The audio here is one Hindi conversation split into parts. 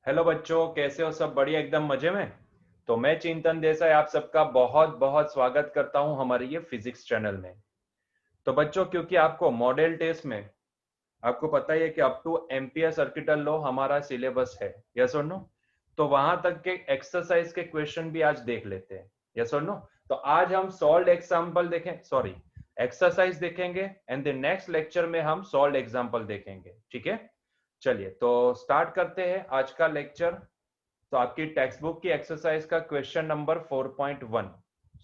हेलो बच्चों, कैसे हो? सब बढ़िया, एकदम मजे में। तो मैं चिंतन देसाई आप सबका बहुत बहुत स्वागत करता हूं हमारे ये फिजिक्स चैनल में। तो बच्चों, क्योंकि आपको मॉडल टेस्ट में आपको पता ही है कि up to ampere circuital law हमारा सिलेबस है, यस और नो। तो वहां तक के एक्सरसाइज के क्वेश्चन भी आज देख लेते हैं, यस और नो। तो आज हम सॉल्व एग्जाम्पल देखें, सॉरी, एक्सरसाइज देखेंगे एंड द नेक्स्ट लेक्चर में हम सॉल्व एग्जाम्पल देखेंगे, ठीक है। चलिए तो स्टार्ट करते हैं आज का लेक्चर। तो आपकी टेक्स्ट बुक की एक्सरसाइज का question number 4.1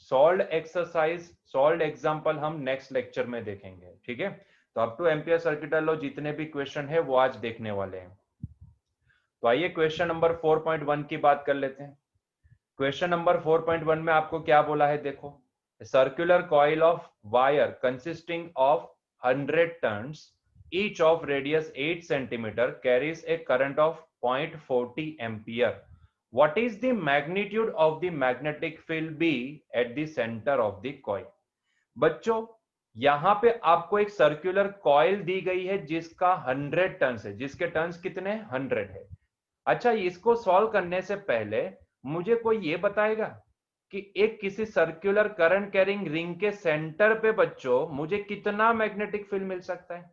solve exercise solve example हम नेक्स्ट लेक्चर में देखेंगे, ठीक है। तो up to ampere circuital law जितने भी क्वेश्चन है वो आज देखने वाले हैं। तो आइए क्वेश्चन नंबर 4.1 की बात कर लेते हैं। क्वेश्चन नंबर 4.1 में आपको क्या बोला है, देखो। Circular coil of wire consisting of 100 turns each of radius 8 centimeter carries a current of 0.40 ampere. What is the magnitude of the magnetic field B at the center of the coil? बच्चों, यहां पे आपको एक सर्कुलर कॉइल दी गई है जिसका 100 टर्न्स है, जिसके टर्न्स कितने 100 है। अच्छा, इसको सॉल्व करने से पहले मुझे कोई ये बताएगा कि एक किसी सर्कुलर करंट कैरिंग रिंग के सेंटर पे बच्चों मुझे कितना मैग्नेटिक फील्ड मिल सकता है।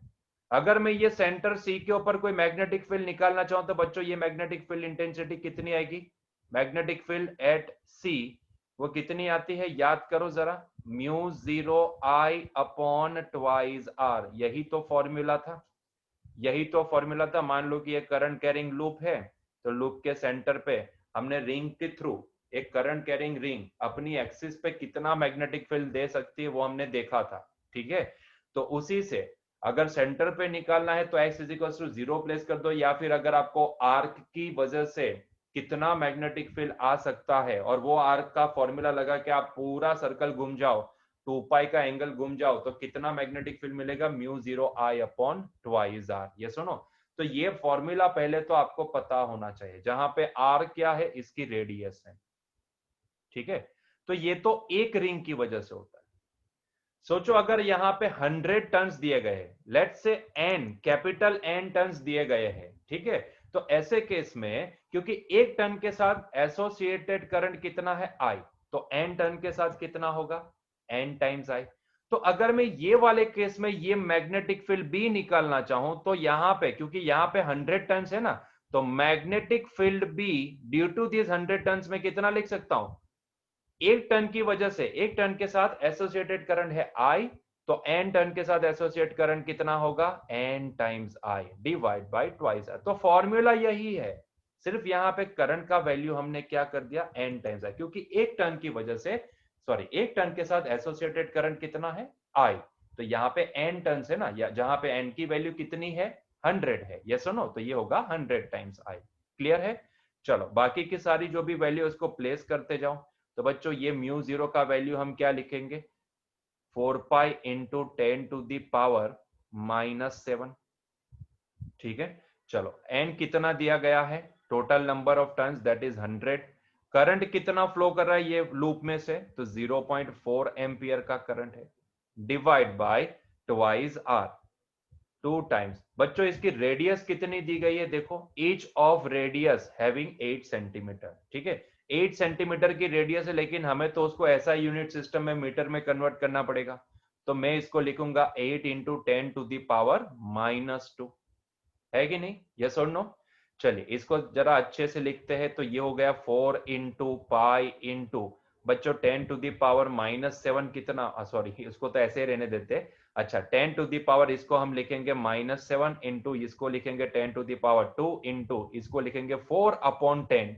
अगर मैं ये सेंटर सी के ऊपर कोई मैग्नेटिक फील्ड निकालना चाहूं तो बच्चों ये मैग्नेटिक फील्ड इंटेंसिटी कितनी आएगी? मैग्नेटिक फील्ड एट सी वो कितनी आती है, याद करो जरा। Mu 0 I upon twice R, यही तो फॉर्मूला था, यही तो फॉर्मूला था। मान लो कि ये करंट कैरिंग लूप है, तो लूप के सेंटर पे हमने रिंग के थ्रू एक करंट कैरिंग रिंग अपनी एक्सिस पे कितना मैग्नेटिक फील्ड दे सकती है वो हमने देखा था, ठीक है। तो उसी से अगर सेंटर पे निकालना है तो x is equal to 0 place कर दो, या फिर अगर आपको आर्क की वजह से कितना मैग्नेटिक फील्ड आ सकता है और वो आर्क का फॉर्मूला लगा कि आप पूरा सर्कल घूम जाओ, 2 पाई का एंगल घूम जाओ, तो कितना मैग्नेटिक फील्ड मिलेगा? Mu 0 I upon twice R, ये सुनो। तो ये फॉर्मूला पहले तो आपको पता होना चाहिए, जहां पे आर क्या है, इसकी रेडियस है, ठीक है। तो ये तो एक रिंग की वजह से होता है। सोचो अगर यहां पे 100 टन्स दिए गए हैं, लेट से एन, कैपिटल एन टन्स दिए गए हैं, ठीक है। तो ऐसे केस में क्योंकि एक टन के साथ एसोसिएटेड करंट कितना है? आई, तो एन टन के साथ कितना होगा? N times I. तो अगर मैं ये वाले केस में ये मैग्नेटिक फील्ड बी निकालना चाहूं तो यहां पे, क्योंकि यहां पे 100 टन्स है ना, तो magnetic field B due to this 100 turns में कितना लिख सकता हूं? एक टन की वजह से, एक टन के साथ एसोसिएटेड करंट है आई, तो एन टन के साथ एसोसिएट करंट कितना होगा? N times I divide by twice I. तो फॉर्मूला यही है, सिर्फ यहां पे करंट का वैल्यू हमने क्या कर दिया? एन टाइम्स आई, क्योंकि एक टन की वजह से, सॉरी, एक टन के साथ एसोसिएटेड करंट कितना है? आई। तो यहाँ पे एन टन है ना, या जहां पे एन की वैल्यू कितनी है? 100 है, यस और नो। तो ये होगा 100 टाइम्स आई। क्लियर है? चलो बाकी की सारी जो भी वैल्यू उसको प्लेस करते जाओ। तो बच्चों ये म्यू 0 का वैल्यू हम क्या लिखेंगे? 4 pi into 10 to the power -7, ठीक है। चलो एन कितना दिया गया है? Total number of turns that is 100। Current कितना फ्लो कर रहा है ये लूप में से? तो 0.4 एम्पियर का करंट है, divide by twice R, 2 times. बच्चों इसकी रेडियस कितनी दी गई है? देखो, each of radius having 8 centimetre, ठीक है। 8 सेंटीमीटर की रेडियस है, लेकिन हमें तो उसको ऐसा यूनिट सिस्टम में मीटर में कन्वर्ट करना पड़ेगा। तो मैं इसको लिखूंगा 8 इंटू 10 टू द पावर -2, है कि नहीं? यस और नो। चलिए इसको जरा अच्छे से लिखते हैं। तो ये हो गया 4 इंटू पाई इंटू, बच्चों 10 टू द पावर -7 कितना, सॉरी उसको तो ऐसे ही रहने देते। अच्छा, 10 टू द पावर इसको हम लिखेंगे -7 इंटू इसको लिखेंगे 10 टू द पावर 2 इंटू इसको लिखेंगे 4/10,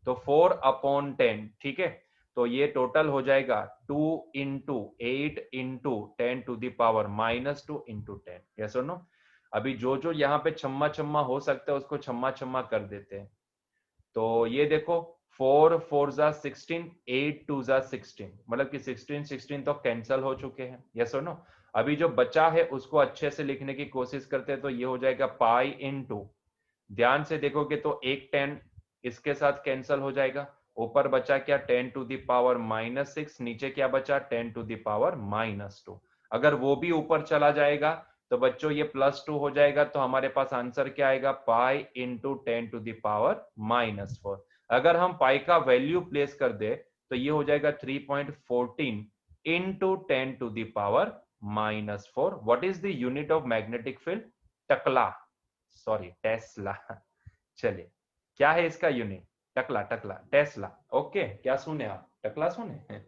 तो 4/10, ठीक है। तो ये टोटल हो जाएगा 2 into 8 into 10 to the power -2 into 10, yes और नो। अभी जो जो यहाँ पे छम्मा छम्मा हो सकता है उसको छम्मा छम्मा कर देते हैं। तो ये देखो, 4 4 जा 16, 8 2 जा 16, मतलब कि 16 16 तो कैंसल हो चुके हैं, यस और नो। अभी जो बचा है उसको अच्छे से लिखने की कोशिश करते हैं। तो ये हो जाएगा पाई इंटू, ध्यान से देखोगे तो एक 10 इसके साथ कैंसल हो जाएगा। ऊपर बचा क्या? 10 टू द पावर -6, नीचे क्या बचा? 10 टू द पावर -2। अगर वो भी ऊपर चला जाएगा तो बच्चों ये +2 हो जाएगा, तो हमारे पास आंसर क्या आएगा, पाई इंटू 10⁻⁻⁴। अगर हम पाई का वैल्यू प्लेस कर दे तो ये हो जाएगा 3.14 into 10⁻⁻⁴। What is the unit of magnetic field? टकला, सॉरी टेस्ला। चलिए, क्या है इसका यूनिट? टकला, टकला, टेस्ला। ओके, क्या सुने आप? टकला सुने?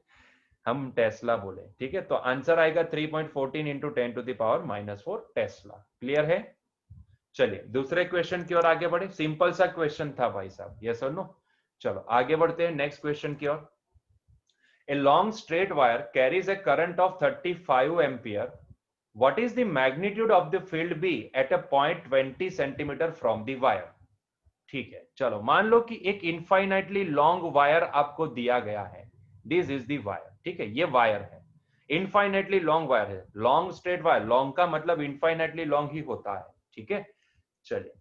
हम टेस्ला बोले, ठीक है। तो आंसर आएगा 3.14 इंटू 10⁻⁻⁴ टेस्ला। क्लियर है? चलिए दूसरे क्वेश्चन की ओर आगे बढ़े। सिंपल सा क्वेश्चन था भाई साहब, यस और नो। चलो आगे बढ़ते हैं नेक्स्ट क्वेश्चन की ओर। A long straight wire carries a current of 35 ampere. What is the magnitude of the field B at a point 20 centimeter from the wire? ठीक है, चलो मान लो कि एक इनफाइनाइटली लॉन्ग वायर आपको दिया गया है। दिस इज दी वायर, ठीक है, ये वायर है, इनफाइनाइटली लॉन्ग वायर है। लॉन्ग स्ट्रेट वायर, लॉन्ग का मतलब इनफाइनाइटली लॉन्ग ही होता है, ठीक है। चलिए,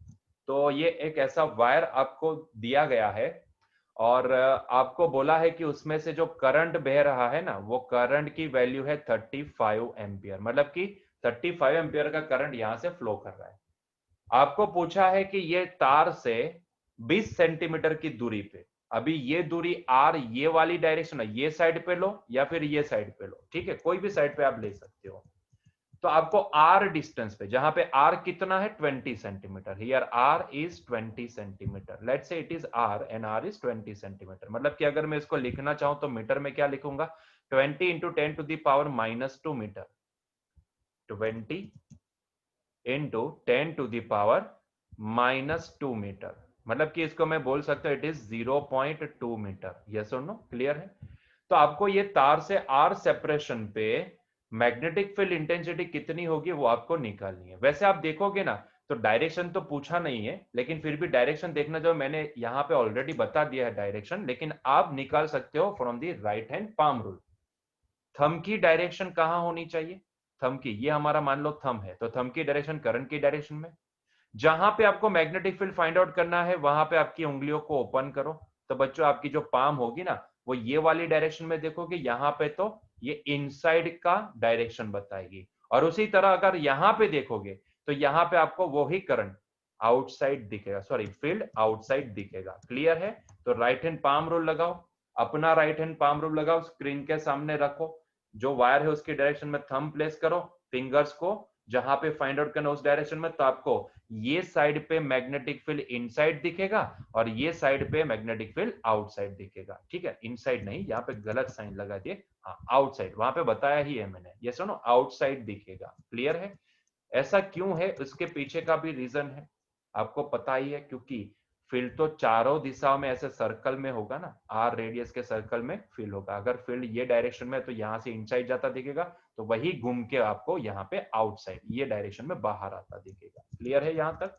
तो ये एक ऐसा वायर आपको दिया गया है और आपको बोला है कि उसमें से जो करंट बह रहा है ना, वो करंट की वैल्यू है 35 एम्पियर, मतलब कि 35 एम्पियर का करंट यहां से फ्लो कर रहा है। आपको पूछा है कि ये तार से 20 सेंटीमीटर की दूरी पे, अभी ये दूरी आर, ये वाली डायरेक्शन है, ये साइड पे लो या फिर ये साइड पे लो, ठीक है, कोई भी साइड पे आप ले सकते हो। तो आपको आर डिस्टेंस पे, जहां पे आर कितना है 20 centimetre, here R is 20 centimetre, let's say it is R and R is 20 centimetre. मतलब कि अगर मैं इसको लिखना चाहूं तो मीटर में क्या लिखूंगा, 20 इंटू 10⁻⁻² मीटर, 20 इंटू 10⁻⁻² मीटर। मतलब कि इसको मैं बोल सकता हूं इट इज 0.2 मीटर। यस और नो, क्लियर है? तो आपको ये तार से आर सेपरेशन पे मैग्नेटिक फील्ड इंटेंसिटी कितनी होगी वो आपको निकालनी है। वैसे आप देखोगे ना तो डायरेक्शन तो पूछा नहीं है, लेकिन फिर भी डायरेक्शन देखना, जो मैंने यहाँ पे ऑलरेडी बता दिया है डायरेक्शन, लेकिन आप निकाल सकते हो from the right hand palm rule. Thumb की डायरेक्शन कहां होनी चाहिए? थंब की, ये हमारा मान लो थंब है, तो थंब की डायरेक्शन करंट की डायरेक्शन में। जहां पे आपको मैग्नेटिक फील्ड फाइंड आउट करना है वहां पे आपकी उंगलियों को ओपन करो, तो बच्चों आपकी जो पाम होगी ना वो ये वाली डायरेक्शन में देखोगे, यहाँ पे तो ये इनसाइड का डायरेक्शन बताएगी। और उसी तरह अगर यहाँ पे देखोगे तो यहाँ पे आपको वही करंट आउटसाइड दिखेगा, सॉरी फील्ड आउटसाइड दिखेगा। क्लियर है? तो राइट हैंड पाम रूल लगाओ, अपना राइट हैंड पाम रूल लगाओ, स्क्रीन के सामने रखो, जो वायर है उसकी डायरेक्शन में थंब प्लेस करो, फिंगर्स को जहां पे फाइंड आउट करना उस डायरेक्शन में, तो आपको ये साइड पे मैग्नेटिक फील्ड इनसाइड दिखेगा और ये साइड पे मैग्नेटिक फील्ड आउटसाइड दिखेगा। ठीक है, इनसाइड नहीं, यहाँ पे गलत साइन लगा दिए, हाँ आउटसाइड, वहां पे बताया ही है मैंने, ये सुनो आउटसाइड दिखेगा। क्लियर है? ऐसा क्यों है, उसके पीछे का भी रीजन है, आपको पता ही है, क्योंकि फील्ड तो चारों दिशाओं में ऐसे सर्कल में होगा ना, आर रेडियस के सर्कल में फील्ड होगा। अगर फील्ड ये डायरेक्शन में है तो यहाँ से इनसाइड जाता दिखेगा, तो वही घूम के आपको यहाँ पे आउटसाइड ये डायरेक्शन में बाहर आता दिखेगा। क्लियर है यहाँ तक?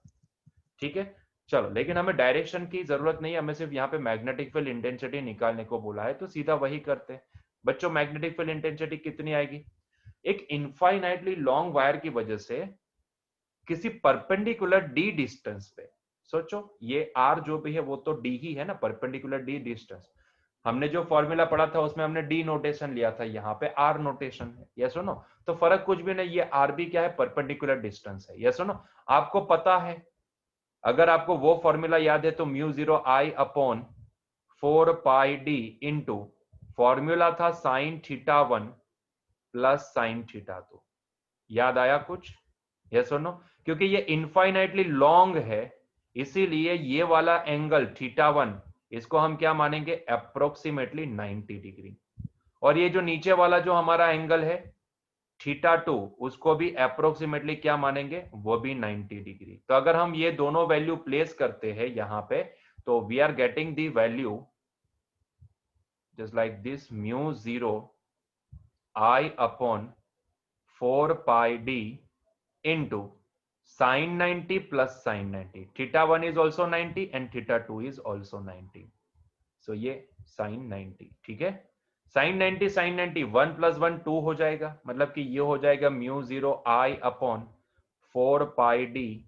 ठीक है, चलो, लेकिन हमें डायरेक्शन की जरूरत नहीं है, हमें सिर्फ यहाँ पे मैग्नेटिक फील्ड इंटेंसिटी निकालने को बोला है, तो सीधा वही करते हैं। बच्चों मैग्नेटिक फील्ड इंटेंसिटी कितनी आएगी? एक इनफाइनाइटली लॉन्ग वायर की वजह से किसी परपेंडिकुलर डी डिस्टेंस पे, सोचो ये आर जो भी है वो तो डी ही है ना, परपेंडिकुलर डी डिस्टेंस। हमने जो फॉर्मूला पढ़ा था उसमें हमने डी नोटेशन लिया था, यहाँ पे आर नोटेशन है। यस और नो? तो फर्क कुछ भी नहीं, ये आर भी क्या है, परपेंडिकुलर डिस्टेंस है। यस और नो? आपको पता है, अगर आपको वो फॉर्मूला याद है तो μ0I/4πd इंटू फॉर्मूला था साइन θ1 प्लस साइन θ2। याद आया कुछ? यस और नो? क्योंकि ये इनफाइनाइटली लॉन्ग है, इसीलिए ये वाला एंगल θ1 इसको हम क्या मानेंगे, अप्रोक्सीमेटली 90 डिग्री। और ये जो नीचे वाला जो हमारा एंगल है θ2 उसको भी अप्रोक्सीमेटली क्या मानेंगे, वो भी 90 डिग्री। तो अगर हम ये दोनों वैल्यू प्लेस करते हैं यहाँ पे, तो we are getting the value just like this, μ0I/4πd into sin 90 plus sin 90, θ1 is also 90 and θ2 is also 90, so ये sin 90। ठीक है, sin 90 sin 90 1 + 1 2 हो जाएगा, मतलब कि ये हो जाएगा μ0I/4πd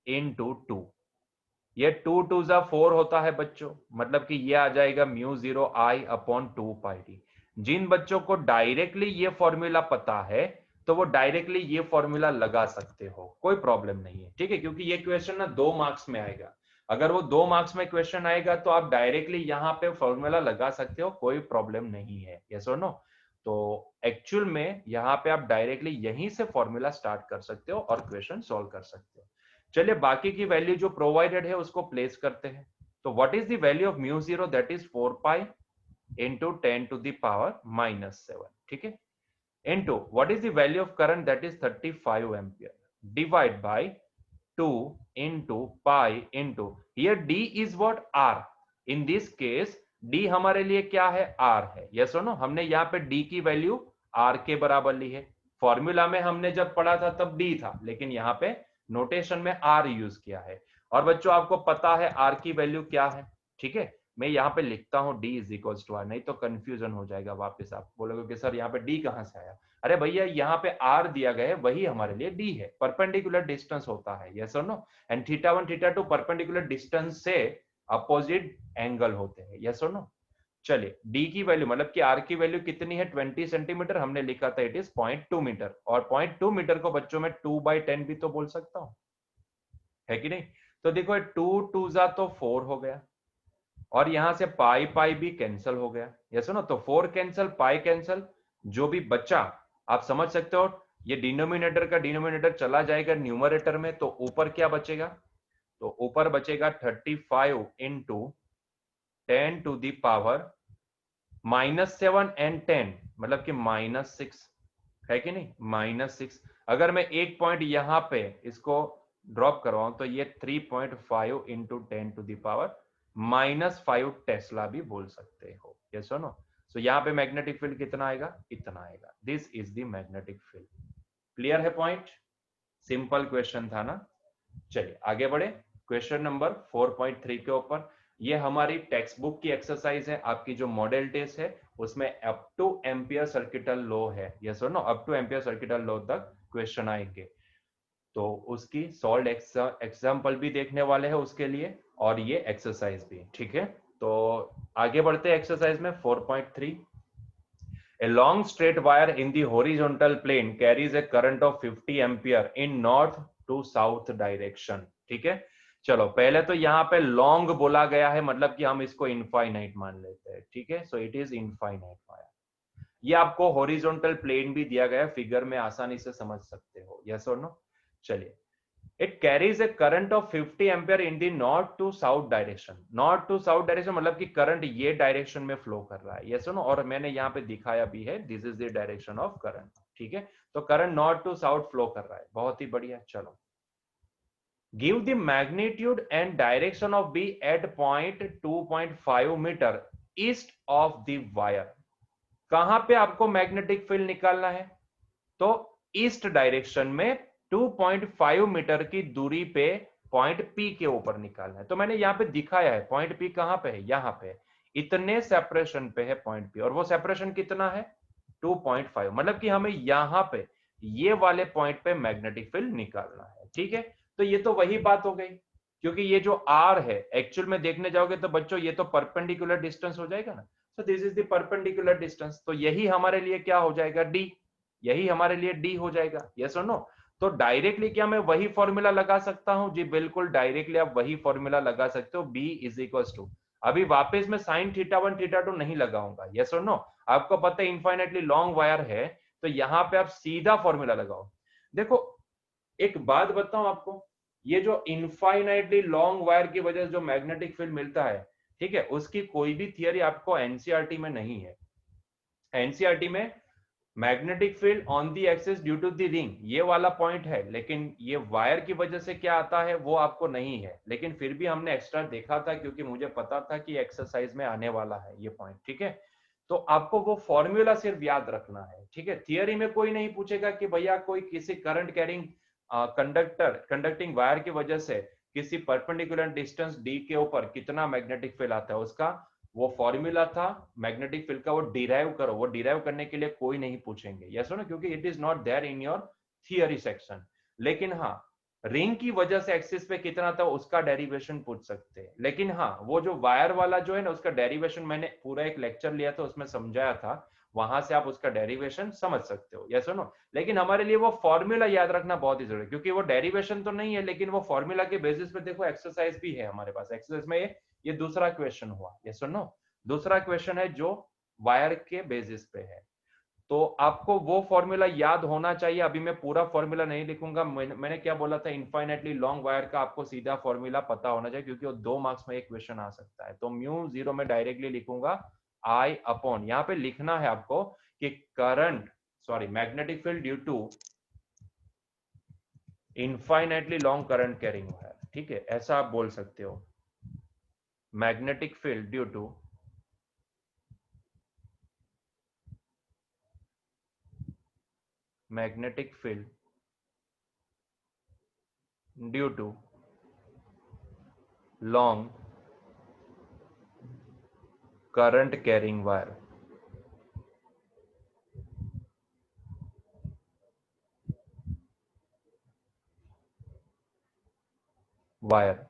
into 2। ये 2 2 जा 4 होता है बच्चों, मतलब कि ये आ जाएगा μ0I/2πd। जिन बच्चों को डायरेक्टली ये फॉर्मूला पता है तो वो डायरेक्टली ये फॉर्मूला लगा सकते हो, कोई प्रॉब्लम नहीं है, ठीक है, क्योंकि ये क्वेश्चन ना 2 मार्क्स में आएगा। अगर वो 2 मार्क्स में क्वेश्चन आएगा तो आप डायरेक्टली यहाँ पे फॉर्मूला लगा सकते हो, कोई प्रॉब्लम नहीं है, यस और नो। तो एक्चुअल में यहाँ पे आप डायरेक्टली यहीं से फॉर्मूला स्टार्ट कर सकते हो और क्वेश्चन सॉल्व कर सकते हो। चलिए बाकी की वैल्यू जो प्रोवाइडेड है उसको प्लेस करते हैं। तो what is the value of mu zero, that is 4 pi into 10 to the power -7, ठीक है, into what is the value of current, that is 35 ampere, divide by 2 into pi into, here d is what, r, in this case d हमारे लिए क्या है, r है, यस और नो। हमने यहाँ पे d की वैल्यू r के बराबर ली है। फॉर्मूला में हमने जब पढ़ा था तब d था, लेकिन यहाँ पे नोटेशन में r यूज किया है। और बच्चों आपको पता है r की वैल्यू क्या है, ठीक है, मैं यहाँ पे लिखता हूँ d is equal to r, नहीं तो कंफ्यूजन हो जाएगा, वापस आप बोलोगे कि सर यहाँ पे d कहाँ से आया। अरे भैया यहाँ पे r दिया गया है, वही हमारे लिए d है, परपेंडिकुलर डिस्टेंस होता है, यस और नो। एंड θ1 θ2 परपेंडिकुलर डिस्टेंस से अपोजिट एंगल होते हैं, यस और नो। चलिए d की वैल्यू मतलब कि r की वैल्यू कितनी है, 20 सेंटीमीटर, हमने लिखा था इट इज 0.2 मीटर, और 0.2 मीटर को बच्चों में 2/10 भी तो बोल सकता हूँ, है कि नहीं। तो देखो 2 2 जा तो 4 हो गया, और यहां से पाई पाई भी कैंसिल हो गया, यस नो। तो 4 कैंसिल, पाई कैंसिल, जो भी बचा आप समझ सकते हो, ये डिनोमिनेटर का डिनोमिनेटर चला जाएगा न्यूमरेटर में, तो ऊपर क्या बचेगा, तो ऊपर बचेगा 35 into 10 to the power -7 and 10, मतलब कि -6, है कि नहीं, -6। अगर मैं एक पॉइंट यहां पे इसको ड्रॉप करवाऊं तो ये 3.5 इंटू 10 टू दी पावर -5 टेस्ला भी बोल सकते हो, यस और नो। सो यहाँ पे मैग्नेटिक फील्ड कितना आएगा, इतना आएगा, this is the magnetic field. Clear है पॉइंट, सिंपल क्वेश्चन था ना। चलिए आगे बढ़े क्वेश्चन नंबर 4.3 के ऊपर। ये हमारी टेक्स्ट बुक की एक्सरसाइज है, आपकी जो मॉडल टेस्ट है उसमें up to ampere circuital law है, यस और no, up to ampere circuital law तक क्वेश्चन आएंगे, तो उसकी सॉल्व एग्जाम्पल भी देखने वाले हैं उसके लिए, और ये एक्सरसाइज भी, ठीक है। तो आगे बढ़ते हैं एक्सरसाइज में 4.3। A long straight wire in the horizontal plane carries a current of 50 ampere in north to south direction, ठीक है। चलो पहले तो यहाँ पे लॉन्ग बोला गया है, मतलब कि हम इसको इनफाइनाइट मान लेते हैं, ठीक है। So it is infinite wire. ये आपको हॉरिजॉन्टल प्लेन भी दिया गया है, फिगर में आसानी से समझ सकते हो, यस और नो। चलिए, it carries a current of 50 ampere in the north to south direction, north to south direction मतलब कि करंट ये डायरेक्शन में फ्लो कर रहा है, यस नो, और मैंने यहाँ पे दिखाया भी है, this is the direction of current, ठीक है। तो current north to south flow कर रहा है, बहुत ही बढ़िया। चलो, give the magnitude and direction of B at point 2.5 metre east of the wire. कहां पे आपको मैग्नेटिक फील्ड निकालना है, तो ईस्ट डायरेक्शन में 2.5 मीटर की दूरी पे पॉइंट P के ऊपर निकालना है। तो मैंने यहाँ पे दिखाया है पॉइंट P कहां पे है, यहाँ पे इतने सेपरेशन पे है पॉइंट P, और वो सेपरेशन कितना है 2.5, मतलब कि हमें यहाँ पे ये वाले पॉइंट पे मैग्नेटिक फील्ड निकालना है, ठीक है। तो ये तो वही बात हो गई, क्योंकि ये जो R है एक्चुअल में देखने जाओगे तो बच्चों ये तो परपेंडिकुलर डिस्टेंस हो जाएगा ना, so this is the perpendicular distance, तो यही हमारे लिए क्या हो जाएगा, D, यही हमारे लिए डी हो जाएगा, यस और नो। तो डायरेक्टली क्या मैं वही फॉर्मूला लगा सकता हूं, जी बिल्कुल डायरेक्टली आप वही फॉर्मूला लगा सकते हो, बी इज इक्वल टू, अभी वापस में साइन θ1 θ2 नहीं लगाऊंगा, यस और नो। आपको पता है इनफाइनाइटली लॉन्ग वायर है, तो यहां पे आप सीधा फॉर्मूला लगाओ। देखो एक बात बताऊं आपको, ये जो इनफाइनाइटली लॉन्ग वायर की वजह से जो मैग्नेटिक फील्ड मिलता है, ठीक है, उसकी कोई भी थियरी आपको एनसीईआरटी में नहीं है। एनसीईआरटी में magnetic field on the axis due to the ring, ये वाला पॉइंट है, लेकिन ये वायर की वजह से क्या आता है वो आपको नहीं है, लेकिन फिर भी हमने एक्स्ट्रा देखा था क्योंकि मुझे पता था कि एक्सरसाइज में आने वाला है ये पॉइंट, ठीक है। तो आपको वो फॉर्मूला सिर्फ याद रखना है, ठीक है। थियरी में कोई नहीं पूछेगा कि भैया कोई किसी करंट कैरिंग कंडक्टिंग वायर की वजह से किसी परपेंडिकुलर डिस्टेंस डी के ऊपर कितना मैग्नेटिक फील्ड आता है, उसका वो फॉर्मूला था मैग्नेटिक फील्ड का, वो डिराइव करो, वो डिराइव करने के लिए कोई नहीं पूछेंगे, यस ना, क्योंकि it is not there in your theory section. लेकिन हाँ, रिंग की वजह से एक्सिस पे कितना था उसका डेरिवेशन पूछ सकते हैं, लेकिन हाँ वो जो वायर वाला जो है ना उसका डेरिवेशन मैंने पूरा एक लेक्चर लिया था उसमें समझाया था, वहां से आप उसका डेरिवेशन समझ सकते हो, यस और नो। लेकिन हमारे लिए वो फॉर्मूला याद रखना बहुत ही जरूरी है, क्योंकि वो डेरिवेशन तो नहीं है लेकिन वो फॉर्मूला के बेसिस पे देखो एक्सरसाइज भी है हमारे पास। एक्सरसाइज में ये दूसरा क्वेश्चन हुआ, यस और नो। दूसरा क्वेश्चन है जो वायर के बेसिस पे है, तो आपको वो फॉर्मूला याद होना चाहिए। अभी मैं पूरा फॉर्मूला नहीं लिखूंगा, मैंने क्या बोला था, इनफाइनेटली लॉन्ग वायर का आपको सीधा फॉर्मूला पता होना चाहिए, क्योंकि वो 2 मार्क्स में एक क्वेश्चन आ सकता है। तो म्यू जीरो में डायरेक्टली लिखूंगा आई अपॉन, यहाँ पे लिखना है आपको कि current, sorry, magnetic field due to infinitely long current carrying wire, ठीक है, ऐसा आप बोल सकते हो। Magnetic field due to magnetic field due to long current carrying wire. Wire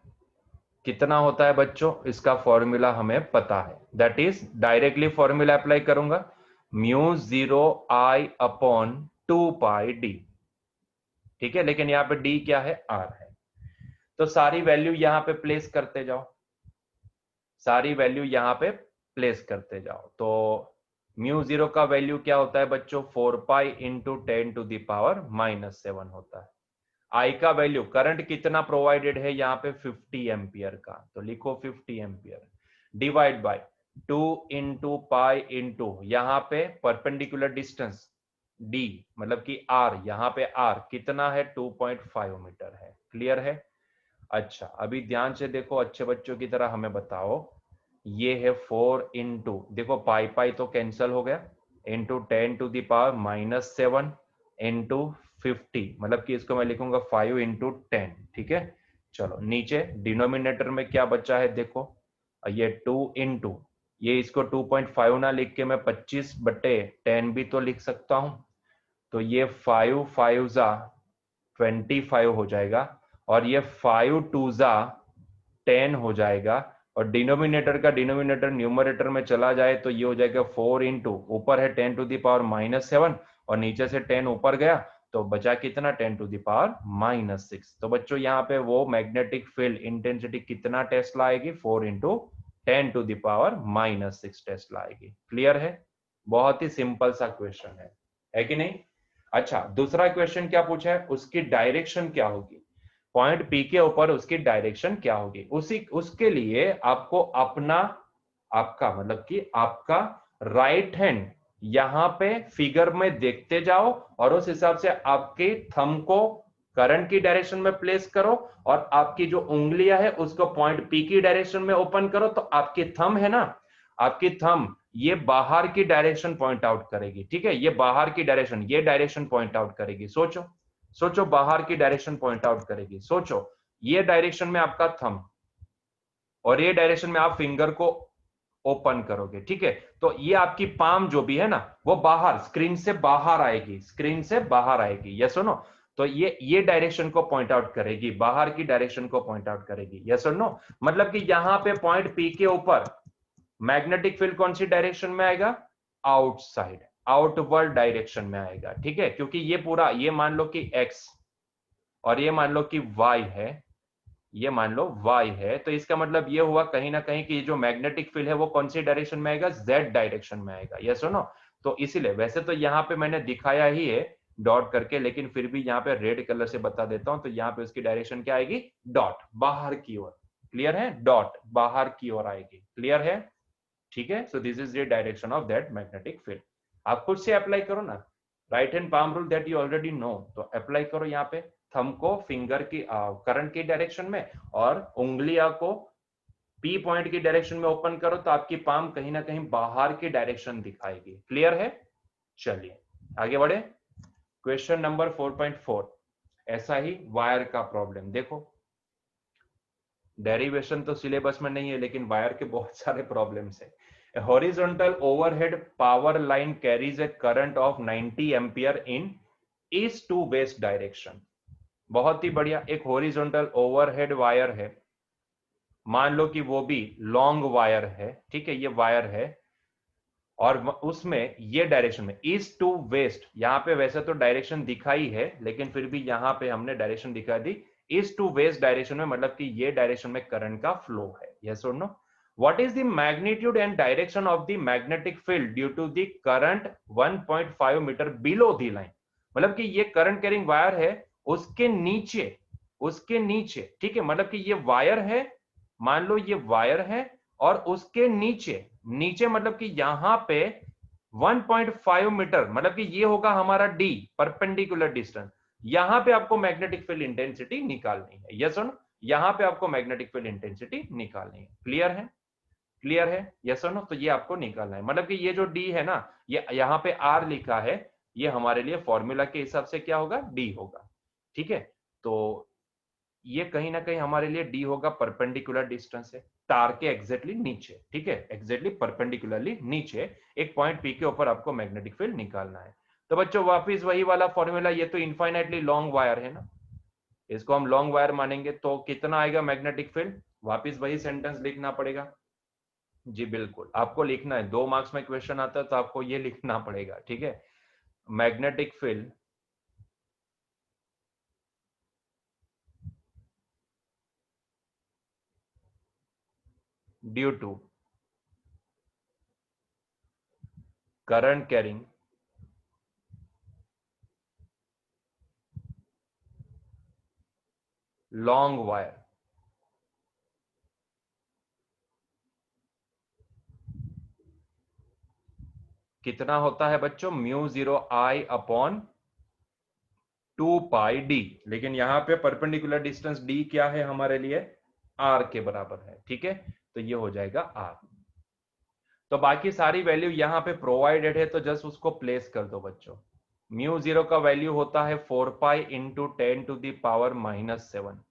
कितना होता है बच्चों, इसका फॉर्मूला हमें पता है, that is directly formula apply करूंगा, mu zero I upon 2 pi D, ठीक है। लेकिन यहां पे डी क्या है, आर है। तो सारी वैल्यू यहां पे प्लेस करते जाओ, सारी वैल्यू यहां पे प्लेस करते जाओ। तो म्यू जीरो का वैल्यू क्या होता है बच्चों, 4 पाई इंटू 10⁻⁻⁷ होता है। आई का वैल्यू, करंट कितना प्रोवाइडेड है यहाँ पे, 50 एम्पियर का, तो लिखो 50 ampere, divide by 2 into pi into यहाँ पे परपेंडिकुलर डिस्टेंस डी, मतलब कि आर, यहाँ पे आर कितना है, 2.5 मीटर है। क्लियर है। अच्छा, अभी ध्यान से देखो, अच्छे बच्चों की तरह हमें बताओ, ये है 4 इंटू, देखो पाई पाई तो कैंसिल हो गया, इंटू 10⁻⁻⁷ इंटू 50, मतलब कि इसको मैं लिखूंगा 5 इंटू 10, ठीक है। चलो नीचे डिनोमिनेटर में क्या बचा है देखो, ये 2 इंटू, ये इसको 2.5 ना लिख के मैं 25/10 भी तो लिख सकता हूं। तो ये 5 5 जा 25 हो जाएगा, और ये 5 2 जा 10 हो जाएगा, और डिनोमिनेटर का डिनोमिनेटर न्यूमरेटर में चला जाए तो ये हो जाएगा 4 इंटू, ऊपर है 10⁻⁻⁷ और नीचे से 10 ऊपर गया, तो बचा कितना, 10⁻⁻⁶। तो बच्चों यहाँ पे वो मैग्नेटिक फील्ड इंटेंसिटी कितना टेस्ला आएगी, 4 इंटू 10⁻⁻⁶ टेस्ला आएगी। क्लियर है। बहुत ही सिंपल सा क्वेश्चन है कि नहीं। अच्छा, दूसरा क्वेश्चन क्या पूछा है, उसकी डायरेक्शन क्या होगी, पॉइंट पी के ऊपर उसकी डायरेक्शन क्या होगी। उसके लिए आपको अपना, आपका मतलब कि आपका राइट हैंड यहां पे फिगर में देखते जाओ, और उस हिसाब से आपके थंब को करंट की डायरेक्शन में प्लेस करो, और आपकी जो उंगलियां है उसको पॉइंट पी की डायरेक्शन में ओपन करो, तो आपकी थंब है ना, आपकी थंब ये बाहर की डायरेक्शन पॉइंट आउट करेगी, ठीक है, ये बाहर की डायरेक्शन, ये डायरेक्शन पॉइंट आउट करेगी। सोचो सोचो, बाहर की डायरेक्शन पॉइंट आउट करेगी। सोचो, ये डायरेक्शन में आपका थंब, और ये डायरेक्शन में आप फिंगर को ओपन करोगे, ठीक है। तो ये आपकी पाम जो भी है ना, वो बाहर, स्क्रीन से बाहर आएगी, स्क्रीन से बाहर आएगी, यस और नो। तो ये डायरेक्शन को पॉइंट आउट करेगी, बाहर की डायरेक्शन को पॉइंट आउट करेगी, यस और नो। मतलब कि यहां पे पॉइंट पी के ऊपर मैग्नेटिक फील्ड कौन सी डायरेक्शन में आएगा, आउटसाइड, आउटवर्ड डायरेक्शन में आएगा, ठीक है। क्योंकि ये पूरा, ये मान लो कि एक्स और ये मान लो कि y है, ये मान लो y है, तो इसका मतलब ये हुआ कहीं ना कहीं कि जो मैग्नेटिक फील्ड है वो कौन सी डायरेक्शन में आएगा, z डायरेक्शन में आएगा, यस और नो। तो इसीलिए, वैसे तो यहाँ पे मैंने दिखाया ही है डॉट करके, लेकिन फिर भी यहाँ पे रेड कलर से बता देता हूं, तो यहाँ पे उसकी डायरेक्शन क्या आएगी, डॉट, बाहर की ओर। क्लियर है, डॉट बाहर की ओर आएगी। क्लियर है, ठीक है। So this is the direction of that magnetic field. आप खुद से अप्लाई करो ना, right hand palm rule that you already know, तो अप्लाई करो यहाँ पे, थंब को फिंगर की करंट की डायरेक्शन में, और उंगलियां को पी पॉइंट की डायरेक्शन में ओपन करो, तो आपकी पाम कहीं ना कहीं बाहर की डायरेक्शन दिखाएगी। क्लियर है। चलिए आगे बढ़े, क्वेश्चन नंबर 4.4, ऐसा ही वायर का प्रॉब्लम देखो। डेरिवेशन तो सिलेबस में नहीं है, लेकिन वायर के बहुत सारे प्रॉब्लम्स है। A horizontal overhead power line carries a current of 90 ampere in east to west direction। बहुत ही बढ़िया, एक हॉरिजॉन्टल ओवरहेड वायर है, मान लो कि वो भी लॉन्ग वायर है, ठीक है, ये वायर है, और उसमें ये डायरेक्शन में ईस्ट टू वेस्ट, यहाँ पे वैसे तो डायरेक्शन दिखाई है लेकिन फिर भी यहाँ पे हमने डायरेक्शन दिखा दी ईस्ट टू वेस्ट डायरेक्शन में, मतलब कि ये डायरेक्शन में करंट का फ्लो है। यस और no? What is the magnitude and direction of the magnetic field due to the current 1.5 metre below the line? मतलब कि ये करंट कैरिंग वायर है, उसके नीचे, उसके नीचे, ठीक है, मतलब कि ये वायर है, मान लो ये वायर है और उसके नीचे, नीचे मतलब कि यहां पे 1.5 मीटर, मतलब कि ये होगा हमारा डी, परपेंडिकुलर डिस्टेंस। यहां पे आपको मैग्नेटिक फील्ड इंटेंसिटी निकालनी है। यस और नो? यहां पे आपको मैग्नेटिक फील्ड इंटेंसिटी निकालनी है। क्लियर है? क्लियर है? यस और नो? तो ये आपको निकालना है, मतलब कि ये जो डी है ना, ये यहाँ पे आर लिखा है, ये हमारे लिए फॉर्मूला के हिसाब से क्या होगा? डी होगा। ठीक है, तो ये कहीं ना कहीं हमारे लिए डी होगा, परपेंडिकुलर डिस्टेंस है तार के एग्जैक्टली नीचे। ठीक है, एग्जैक्टली परपेंडिकुलरली नीचे एक पॉइंट पी के ऊपर आपको मैग्नेटिक फील्ड निकालना है। तो बच्चों वापिस वही वाला फॉर्मूला, ये तो इनफाइनाइटली लॉन्ग वायर है ना, इसको हम लॉन्ग वायर मानेंगे, तो कितना आएगा मैग्नेटिक फील्ड? वापिस वही सेंटेंस लिखना पड़ेगा। जी बिल्कुल, आपको लिखना है, 2 मार्क्स में क्वेश्चन आता है तो आपको ये लिखना पड़ेगा। ठीक है, magnetic field due to current carrying long wire कितना होता है बच्चों? μ0I/2 पाई डी, लेकिन यहां पे परपेंडिकुलर डिस्टेंस डी क्या है हमारे लिए? आर के बराबर है। ठीक है, तो ये हो जाएगा आर। तो बाकी सारी वैल्यू यहां पे प्रोवाइडेड है, तो जस्ट उसको प्लेस कर दो बच्चों। μ0 का वैल्यू होता है 4 पाई इंटू 10⁻⁻⁷।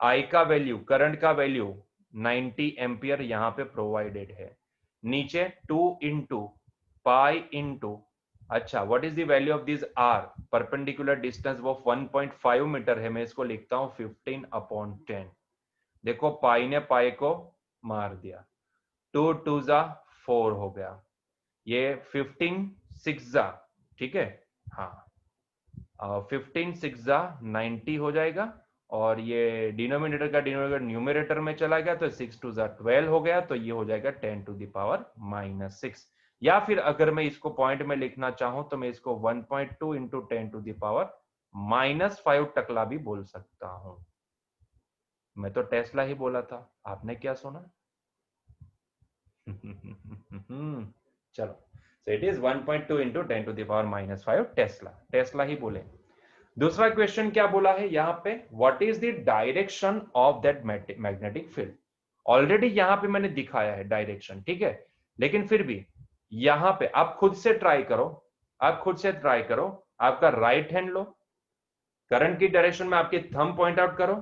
आई का वैल्यू, करंट का वैल्यू 90 एम्पियर यहां पे प्रोवाइडेड है। नीचे 2 इंटू पाई इंटू, अच्छा what is the value of this R? Perpendicular distance वो 1.5 मीटर है, मैं इसको लिखता हूं 15/10। देखो पाई ने पाई को मार दिया, 2 2 जा 4 हो गया, ये 15 6 जा, ठीक है, हाँ 15 6 जा 90 हो जाएगा, और ये डिनोमिनेटर का डिनोमिनेटर न्यूमरेटर में चला गया तो 6 2 जा 12 हो गया, तो ये हो जाएगा 10⁻⁻6। या फिर अगर मैं इसको पॉइंट में लिखना चाहूं तो मैं इसको 1.2 इंटू 10⁻⁻5 टकला भी बोल सकता हूं। मैं तो टेस्ला ही बोला था, आपने क्या सुना? चलो, so it is 1.2 into 10⁻⁻5 tesla, tesla ही बोले। दूसरा क्वेश्चन क्या बोला है यहाँ पे? What is the direction of that magnetic field? Already यहाँ पे मैंने दिखाया है डायरेक्शन, ठीक है, लेकिन फिर भी यहाँ पे आप खुद से ट्राई करो, आप खुद से ट्राई करो, आपका राइट हैंड लो, करंट की डायरेक्शन में आपकी थंब पॉइंट आउट करो,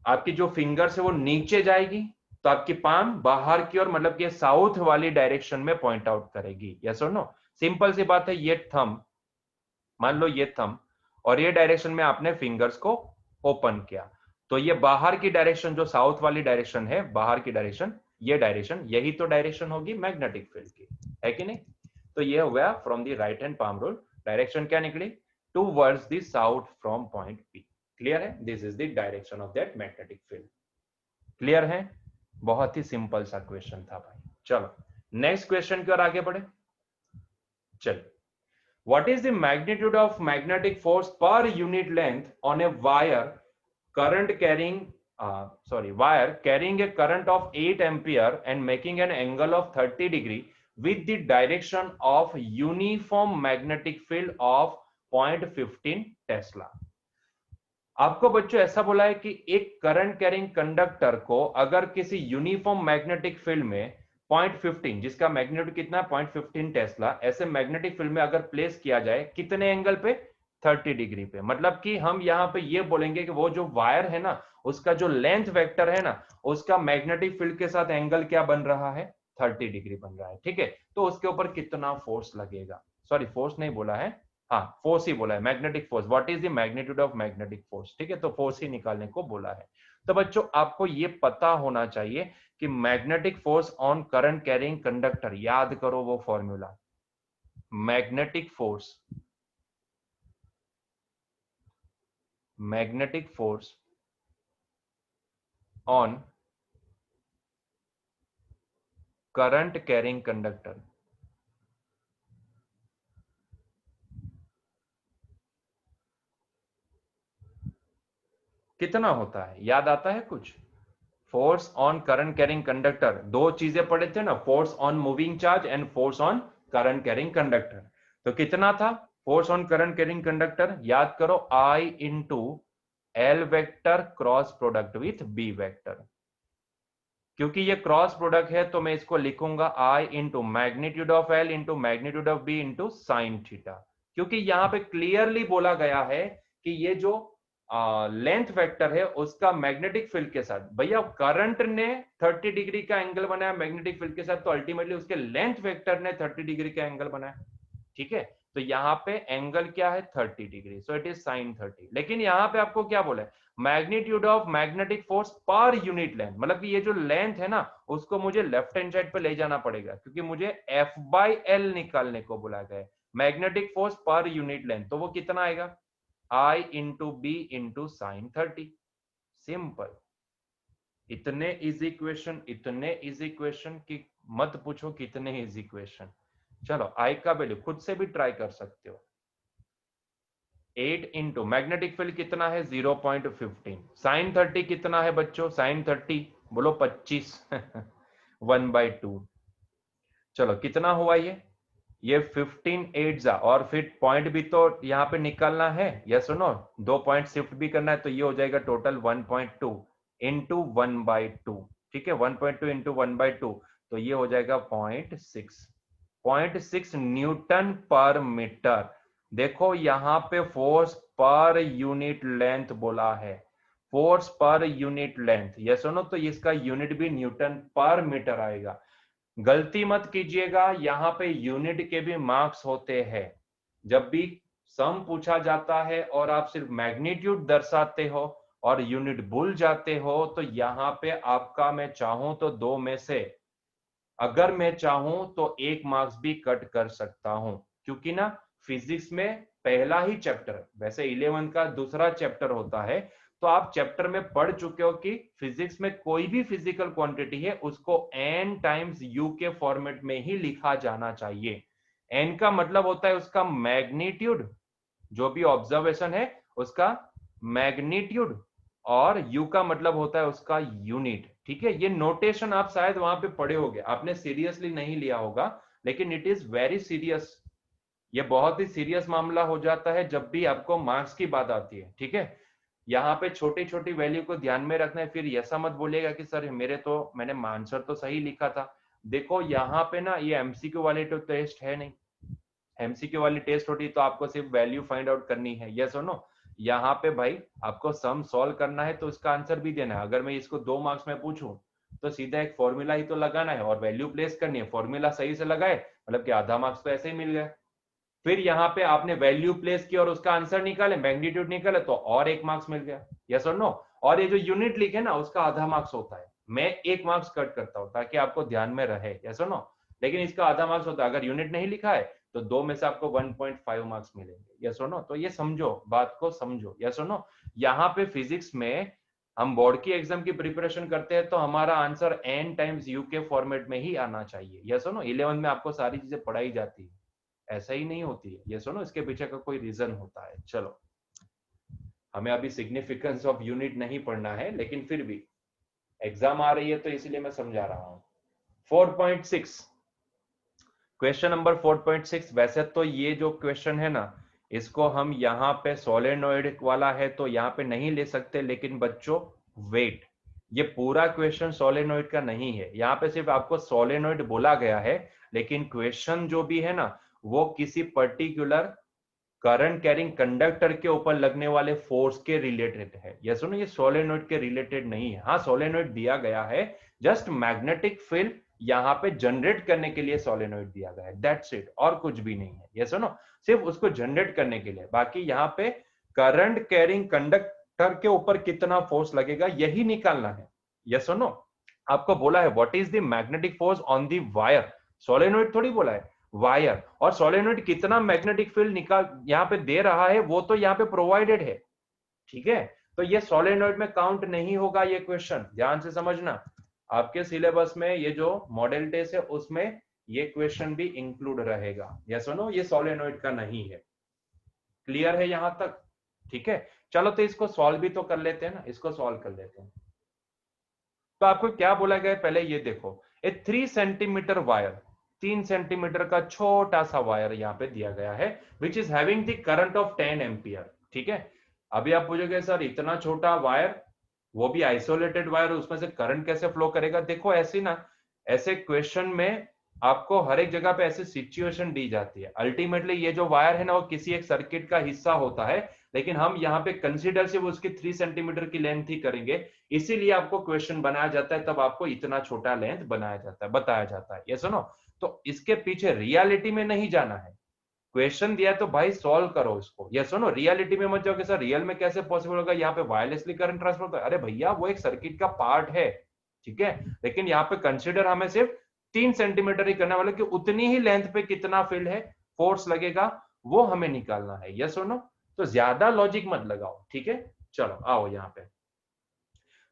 आपकी जो फिंगर्स है वो नीचे जाएगी, तो आपकी पाम बाहर की ओर, मतलब कि साउथ वाली डायरेक्शन में पॉइंट आउट करेगी। यस और नो? सिंपल सी बात है, ये थंब, मान लो ये थंब, और ये डायरेक्शन में आपने फिंगर्स को ओपन किया, तो ये बाहर की डायरेक्शन, जो साउथ वाली डायरेक्शन है, बाहर की डायरेक्शन, ये डायरेक्शन, यही तो डायरेक्शन होगी मैग्नेटिक फील्ड की, है कि नहीं? तो ये हो गया from the right hand palm rule, direction क्या निकली? Towards the south from point P. Clear है? This is the direction of that magnetic field. Clear है? बहुत ही सिंपल सा क्वेश्चन था भाई। चलो नेक्स्ट क्वेश्चन की ओर आगे बढ़े। चलिए, what is the magnitude of magnetic force per unit length on a wire current carrying wire carrying a current of 8 ampere and making an angle of 30 degree with the direction of uniform magnetic field of 0.15 Tesla? आपको बच्चों ऐसा बोला है कि एक करंट कैरिंग कंडक्टर को अगर किसी यूनिफॉर्म मैग्नेटिक फील्ड में 0.15, जिसका मैग्नीट्यूड कितना है 0.15 टेस्ला, ऐसे मैग्नेटिक फील्ड में अगर प्लेस किया जाए, कितने एंगल पे? 30 डिग्री पे। मतलब कि हम यहां पे ये बोलेंगे कि वो जो वायर है ना, उसका जो लेंथ वेक्टर है ना, उसका मैग्नेटिक फील्ड के साथ एंगल क्या बन रहा है? 30 डिग्री बन रहा है। ठीक है, तो उसके ऊपर कितना फोर्स लगेगा? सॉरी, फोर्स नहीं बोला है, हाँ फोर्स ही बोला है, magnetic force. What is the magnitude of magnetic force? ठीक है, तो फोर्स ही निकालने को बोला है। तो बच्चों आपको ये पता होना चाहिए कि magnetic force on current carrying conductor, याद करो वो formula, magnetic force, magnetic force on current carrying conductor कितना होता है, याद आता है कुछ? Force on current carrying conductor, दो चीजें पढ़े थे ना, force on moving charge and force on current carrying conductor. तो कितना था force on current carrying conductor? याद करो, I into L vector cross product with B vector. क्योंकि ये क्रॉस प्रोडक्ट है तो मैं इसको लिखूंगा I into magnitude of L into magnitude of B into sine theta. क्योंकि यहां पे क्लियरली बोला गया है कि ये जो लेंथ वेक्टर है उसका मैग्नेटिक फील्ड के साथ, भैया करंट ने 30 डिग्री का एंगल बनाया मैग्नेटिक फील्ड के साथ, तो अल्टीमेटली उसके लेंथ वेक्टर ने 30 डिग्री का एंगल बनाया। ठीक है, तो यहाँ पे एंगल क्या है 30 degree, so it is sine 30। लेकिन यहाँ पे आपको क्या बोला है, magnitude of magnetic force per unit length, मतलब कि ये जो लेंथ है ना उसको मुझे लेफ्ट हैंड साइड पे ले जाना पड़ेगा क्योंकि मुझे एफ बाई एल निकालने को बोला गया है, magnetic force per unit length. तो वो कितना आएगा, I into B into sine 30। Simple, इतने इजी क्वेश्चन, इतने इजी क्वेश्चन कि मत पूछो कितने इजी क्वेश्चन। चलो आई का वैल्यू खुद से भी ट्राई कर सकते हो। 8 इंटू मैग्नेटिक फील्ड कितना है 0.15, साइन 30 कितना है बच्चों, साइन 30 बोलो 25 1/2। चलो कितना हुआ ये 15 8 जा, और फिर पॉइंट भी तो यहाँ पे निकालना है, यस और नो, 2 पॉइंट शिफ्ट भी करना है, तो ये हो जाएगा टोटल 1.2 इंटू 1/2। ठीक है, 1.2 इंटू 1/2, तो ये हो जाएगा 0.6 न्यूटन पर मीटर। देखो यहाँ पे फोर्स पर यूनिट लेंथ बोला है, force per unit length, yes और नो, तो इसका यूनिट भी न्यूटन पर मीटर आएगा। गलती मत कीजिएगा, यहाँ पे यूनिट के भी मार्क्स होते हैं। जब भी सम पूछा जाता है और आप सिर्फ मैग्नीट्यूड दर्शाते हो और यूनिट भूल जाते हो, तो यहाँ पे आपका मैं चाहूं तो दो में से, अगर मैं चाहूं तो एक मार्क्स भी कट कर सकता हूं, क्योंकि ना फिजिक्स में पहला ही चैप्टर, वैसे 11 का दूसरा चैप्टर होता है, तो आप चैप्टर में पढ़ चुके हो कि फिजिक्स में कोई भी फिजिकल क्वांटिटी है उसको n टाइम्स u के फॉर्मेट में ही लिखा जाना चाहिए। n का मतलब होता है उसका मैग्नीट्यूड, जो भी ऑब्जर्वेशन है उसका मैग्नीट्यूड, और u का मतलब होता है उसका यूनिट। ठीक है, ये नोटेशन आप शायद वहां पे पढ़े होंगे, आपने सीरियसली नहीं लिया होगा, लेकिन इट इज वेरी सीरियस। ये बहुत ही सीरियस मामला हो जाता है जब भी आपको मार्क्स की बात आती है। ठीक है, यहाँ पे छोटी छोटी वैल्यू को ध्यान में रखना है, फिर ऐसा मत बोलिएगा कि सर मैंने आंसर तो सही लिखा था। देखो यहाँ पे ना ये एमसीक्यू वाले तो टेस्ट है नहीं, एमसीक्यू वाली टेस्ट होती तो आपको सिर्फ वैल्यू फाइंड आउट करनी है, यस और नो। यहाँ पे भाई आपको सम सॉल्व करना है तो इसका आंसर भी देना है। अगर मैं इसको 2 मार्क्स में पूछूं तो सीधा एक फॉर्मूला ही तो लगाना है और वैल्यू प्लेस करनी है, फॉर्मूला सही से लगाए मतलब कि आधा मार्क्स तो ऐसे ही मिल गया। फिर यहाँ पे आपने वैल्यू प्लेस की और उसका आंसर निकाले, मैग्नीट्यूड निकाले, तो और 1 मार्क्स मिल गया, यस और नो। और ये जो यूनिट लिखे ना उसका आधा मार्क्स होता है, मैं 1 मार्क्स कट करता हूं ताकि आपको ध्यान में रहे, यस और नो, लेकिन इसका आधा मार्क्स होता है। अगर यूनिट नहीं लिखा है तो 2 में से आपको 1.5 मार्क्स मिलेंगे, यस और नो। तो ये समझो, बात को समझो, यस और नो। यहाँ पे फिजिक्स में हम बोर्ड की एग्जाम की प्रिपरेशन करते हैं तो हमारा आंसर n टाइम्स u के फॉर्मेट में ही आना चाहिए, यस और नो। 11 में आपको सारी चीजें पढ़ाई जाती है, ऐसा ही नहीं होती है, ये सुनो, इसके पीछे का कोई रीजन होता है। चलो, हमें अभी सिग्निफिकेंस ऑफ यूनिट नहीं पढ़ना है, लेकिन फिर भी एग्जाम आ रही है तो इसीलिए मैं समझा रहा हूं। 4.6, क्वेश्चन नंबर 4.6। वैसे तो ये जो क्वेश्चन है ना इसको हम यहाँ पे सोलेनोइड वाला है तो यहाँ पे नहीं ले सकते, लेकिन बच्चों वेट, ये पूरा क्वेश्चन सोलेनोइड का नहीं है, यहाँ पे सिर्फ आपको सोलेनोइड बोला गया है, लेकिन क्वेश्चन जो भी है ना वो किसी पर्टिकुलर करंट कैरिंग कंडक्टर के ऊपर लगने वाले फोर्स के रिलेटेड है, ये सुनो, ये सोलेनोइड के रिलेटेड नहीं है। हाँ, सोलेनोइड दिया गया है, जस्ट मैग्नेटिक फील्ड यहाँ पे जनरेट करने के लिए सोलेनोइड दिया गया है, दैट्स इट, और कुछ भी नहीं है, ये सुनो, सिर्फ उसको जनरेट करने के लिए। बाकी यहाँ पे करंट कैरिंग कंडक्टर कंडक्टर के ऊपर कितना फोर्स लगेगा यही निकालना है। यस और नो? आपको बोला है what is the magnetic force on the wire, solenoid थोड़ी बोला है, वायर। और सोलेनोइड कितना मैग्नेटिक फील्ड निकाल यहाँ पे दे रहा है वो तो यहाँ पे प्रोवाइडेड है, ठीक है। तो ये सोलेनोइड में काउंट नहीं होगा ये क्वेश्चन, ध्यान से समझना। आपके सिलेबस में ये जो मॉडल टेस्ट है उसमें ये क्वेश्चन भी इंक्लूड रहेगा। यस और नो? ये सोलेनोइड का नहीं है। क्लियर है यहां तक? ठीक है, चलो तो इसको सॉल्व भी तो कर लेते हैं ना, इसको सॉल्व कर लेते हैं। तो आपको क्या बोला गया है पहले ये देखो, ए 3 सेंटीमीटर वायर, 3 सेंटीमीटर का छोटा सा वायर यहाँ पे दिया गया है, which is having the current of 10 ampere. ठीक है, अभी आप पूछोगे सर इतना छोटा वायर, वो भी आइसोलेटेड वायर, उसमें से करंट कैसे फ्लो करेगा? देखो ऐसी ना, ऐसे क्वेश्चन में आपको हर एक जगह पे ऐसी सिचुएशन दी जाती है। अल्टीमेटली ये जो वायर है ना वो किसी एक सर्किट का हिस्सा होता है, लेकिन हम यहाँ पे कंसीडर सिर्फ उसकी 3 सेंटीमीटर की लेंथ ही करेंगे, इसीलिए आपको क्वेश्चन बनाया जाता है, तब आपको इतना छोटा लेंथ बनाया जाता है, बताया जाता है। ये सुनो, तो इसके पीछे रियलिटी में नहीं जाना है। क्वेश्चन दिया तो भाई सॉल्व करो इसको। ये सुनो, रियलिटी में मत जाओ कि सर रियल में कैसे पॉसिबल होगा, यहाँ पे वायरलेसली करंट ट्रांसफर होता है। अरे भैया वो एक सर्किट का पार्ट है, ठीक है, लेकिन यहाँ पे कंसिडर हमें सिर्फ 3 सेंटीमीटर ही करने वाले कि उतनी ही लेंथ पे कितना फील्ड है, फोर्स लगेगा, वो हमें निकालना है। यस और नो? तो ज्यादा लॉजिक मत लगाओ, ठीक है। चलो आओ यहाँ पे,